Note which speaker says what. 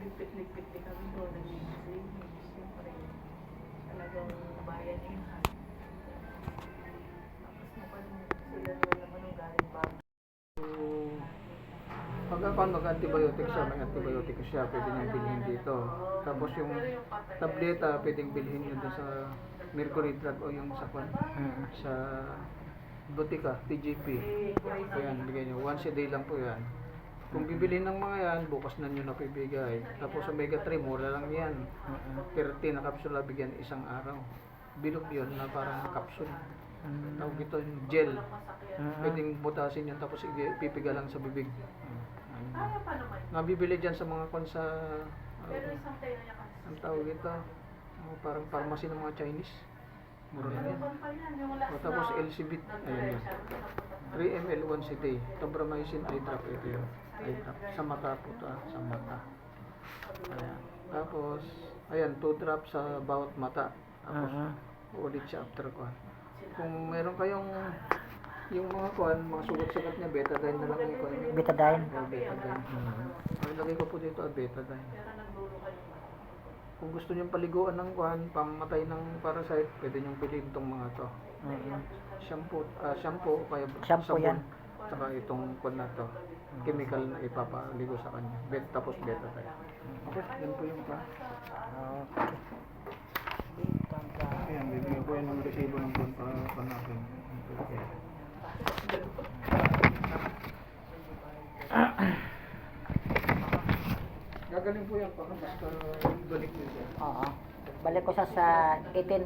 Speaker 1: Nagpit-lipit din kami doon, nag-iisip. Siyempre, talagang bayanihan. Tapos sila naman ang galing bago.
Speaker 2: Pag ako mag-antibiotic siya, may antibiotic siya, pwede niyang bilhin dito. Tapos yung tableta, pwedeng bilhin yun doon sa Mercury Drug o yung sa sa Botica, TGP. Ayan, bigay niyo. Once a day lang po yan. Kung bibilhin ng mga yan, bukas na nyo na pibigay. Tapos omega 3, mura lang yan. 30 na kapsula, bigyan isang araw. Bilog yun na parang capsule. Tawag ito yung gel. Pwedeng butasin yan tapos ipipiga lang sa bibig. Nabibili dyan sa mga konsa. Ang tawag ito, parang pharmacy ng mga Chinese. Mura lang yan. Tapos LCBit, ayun yan. 3 ml once a day. Tobramycin eye drop, ito yun. Eye drop. Sa mata po ito, sa mata. Ayan. Tapos, ayan, 2 drops sa bawat mata. Tapos, ulit siya after kuhan. Kung meron kayong yung mga kuhan, mga sugat-sugat niya, betadine na lang yung kuhan.
Speaker 3: Betadine?
Speaker 2: Betadine. Ilagay ko po dito, betadine. Kung gusto niyong paliguan ng kuhan, pamatay ng parasite, pwede niyong bilhin itong mga to. Shampoo, kaya
Speaker 3: Shampoo
Speaker 2: sabon.
Speaker 3: yan.
Speaker 2: Saka itong kuhan na to. Chemical na ipapaligo sa kanya. Tapos betadine. Okay, yan po yung pa. Ayan, bibigyan ko yan ng resibo ng buwan para natin. Gagaling po yan, basta balik niyo siya.
Speaker 3: Oo. Balik ko sa 18.